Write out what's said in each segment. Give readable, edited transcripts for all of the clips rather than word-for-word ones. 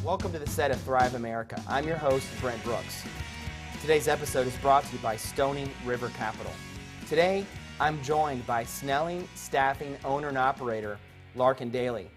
Welcome to the set of Thrive America. I'm your host, Brent Brooks. Today's episode is brought to you by Stony River Capital. Today, I'm joined by Snelling Staffing owner and operator, Larkin Dailey.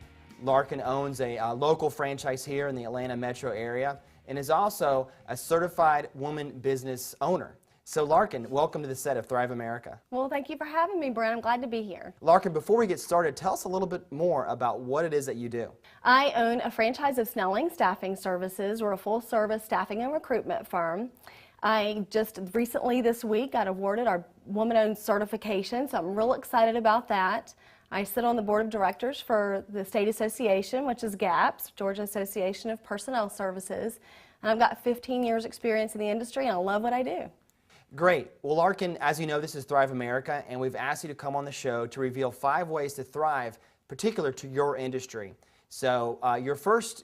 Larkin owns a local franchise here in the Atlanta metro area and is also a certified woman business owner. So Larkin, welcome to the set of Thrive America. Well, thank you for having me, Brent. I'm glad to be here. Larkin, before we get started, tell us a little bit more about what it is that you do. I own a franchise of Snelling Staffing Services. We're a full-service staffing and recruitment firm. I just recently this week got awarded our woman-owned certification, so I'm real excited about that. I sit on the board of directors for the state association, which is GAPS, Georgia Association of Personnel Services, and I've got 15 years experience in the industry, and I love what I do. Great. Well, Larkin, as you know, this is Thrive America, and we've asked you to come on the show to reveal 5 ways to thrive, particular to your industry. So your first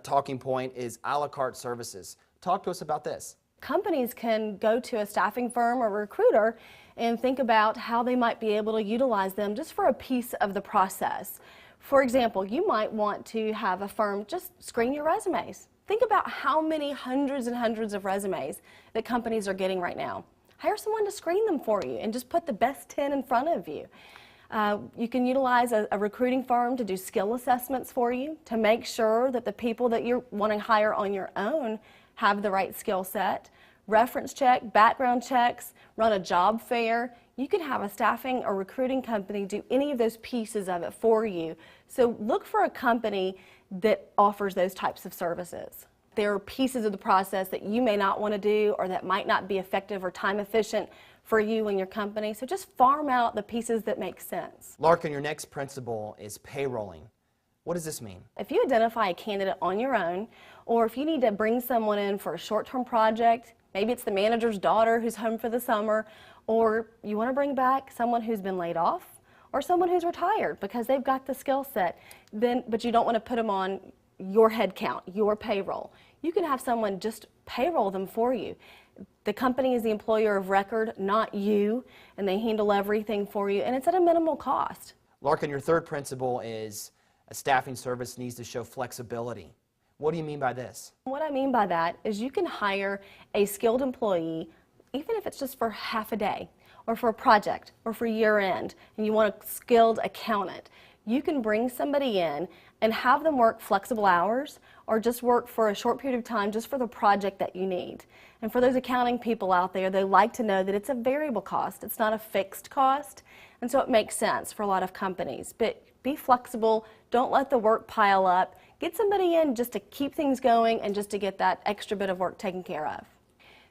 talking point is Alacarte services. Talk to us about this. Companies can go to a staffing firm or recruiter and think about how they might be able to utilize them just for a piece of the process. For example, you might want to have a firm just screen your resumes. Think about how many hundreds and hundreds of resumes that companies are getting right now. Hire someone to screen them for you and just put the best 10 in front of you. You can utilize a recruiting firm to do skill assessments for you to make sure that the people that you're wanting to hire on your own have the right skill set. Reference check, background checks, run a job fair. You can have a staffing or recruiting company do any of those pieces of it for you. So look for a company that offers those types of services. There are pieces of the process that you may not want to do or that might not be effective or time efficient for you and your company. So just farm out the pieces that make sense. Larkin, your next principle is payrolling. What does this mean? If you identify a candidate on your own, or if you need to bring someone in for a short-term project, maybe it's the manager's daughter who's home for the summer, or you want to bring back someone who's been laid off, or someone who's retired because they've got the skill set, but you don't want to put them on your head count, your payroll. You can have someone just payroll them for you. The company is the employer of record, not you, and they handle everything for you, and it's at a minimal cost. Larkin, your third principle is a staffing service needs to show flexibility. What do you mean by this? What I mean by that is you can hire a skilled employee, even if it's just for half a day, or for a project, or for year-end, and you want a skilled accountant. You can bring somebody in and have them work flexible hours or just work for a short period of time just for the project that you need. And for those accounting people out there, they like to know that it's a variable cost. It's not a fixed cost, and so it makes sense for a lot of companies. But be flexible. Don't let the work pile up. Get somebody in just to keep things going and just to get that extra bit of work taken care of.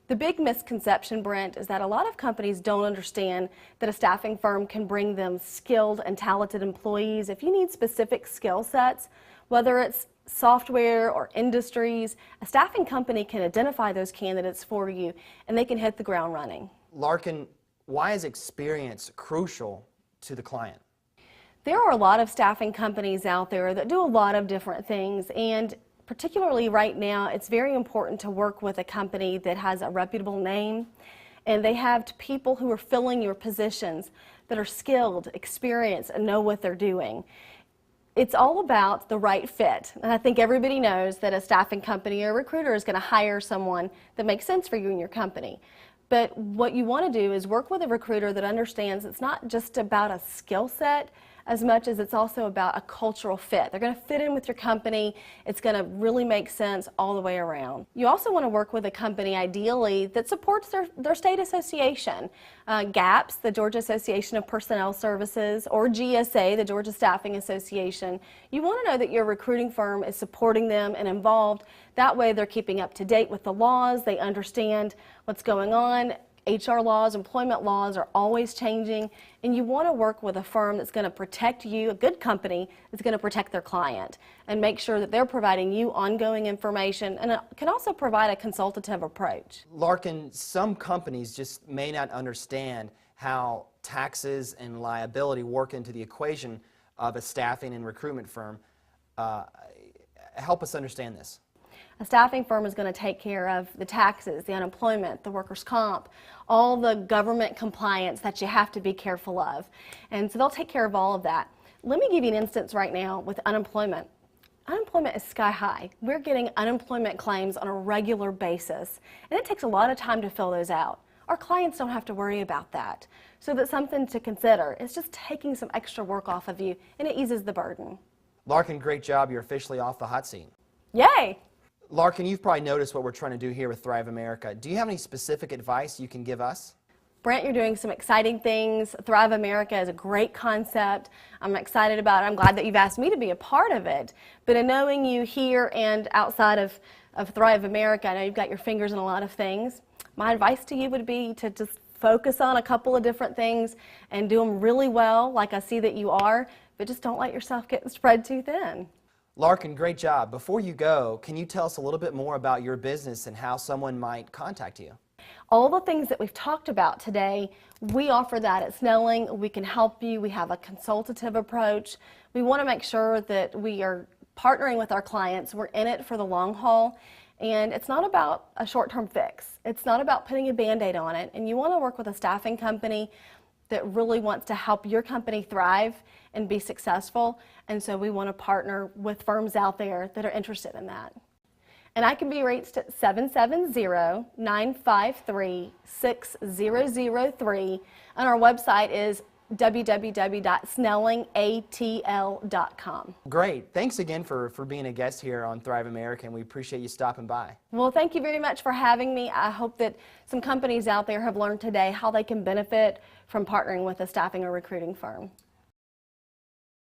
The big misconception, Brent, is that a lot of companies don't understand that a staffing firm can bring them skilled and talented employees. If you need specific skill sets, whether it's software or industries, a staffing company can identify those candidates for you and they can hit the ground running. Larkin, why is experience crucial to the client? There are a lot of staffing companies out there that do a lot of different things, and particularly right now, it's very important to work with a company that has a reputable name, and they have people who are filling your positions that are skilled, experienced, and know what they're doing. It's all about the right fit, and I think everybody knows that a staffing company or a recruiter is going to hire someone that makes sense for you and your company. But what you want to do is work with a recruiter that understands it's not just about a skill set as much as it's also about a cultural fit. They're going to fit in with your company. It's going to really make sense all the way around. You also want to work with a company, ideally, that supports their state association. GAPS, the Georgia Association of Personnel Services, or GSA, the Georgia Staffing Association. You want to know that your recruiting firm is supporting them and involved. That way they're keeping up to date with the laws. They understand what's going on. HR laws, employment laws are always changing, and you want to work with a firm that's going to protect you, a good company that's going to protect their client and make sure that they're providing you ongoing information, and it can also provide a consultative approach. Larkin, some companies just may not understand how taxes and liability work into the equation of a staffing and recruitment firm. Help us understand this. A staffing firm is going to take care of the taxes, the unemployment, the workers' comp, all the government compliance that you have to be careful of. And so they'll take care of all of that. Let me give you an instance right now with unemployment. Unemployment is sky high. We're getting unemployment claims on a regular basis, and it takes a lot of time to fill those out. Our clients don't have to worry about that. So that's something to consider. It's just taking some extra work off of you, and it eases the burden. Larkin, great job. You're officially off the hot seat. Yay! Larkin, you've probably noticed what we're trying to do here with Thrive America. Do you have any specific advice you can give us? Brent, you're doing some exciting things. Thrive America is a great concept. I'm excited about it. I'm glad that you've asked me to be a part of it. But in knowing you here and outside of Thrive America, I know you've got your fingers in a lot of things. My advice to you would be to just focus on a couple of different things and do them really well, like I see that you are, but just don't let yourself get spread too thin. Larkin, great job. Before you go, can you tell us a little bit more about your business and how someone might contact you? All the things that we've talked about today, we offer that at Snelling. We can help you. We have a consultative approach. We want to make sure that we are partnering with our clients. We're in it for the long haul. And it's not about a short-term fix. It's not about putting a Band-Aid on it. And you want to work with a staffing company that really wants to help your company thrive and be successful. And so we want to partner with firms out there that are interested in that. And I can be reached at 770-953-6003. And our website is www.snellingatl.com. Great. Thanks again for being a guest here on Thrive America, and we appreciate you stopping by. Well, thank you very much for having me. I hope that some companies out there have learned today how they can benefit from partnering with a staffing or recruiting firm.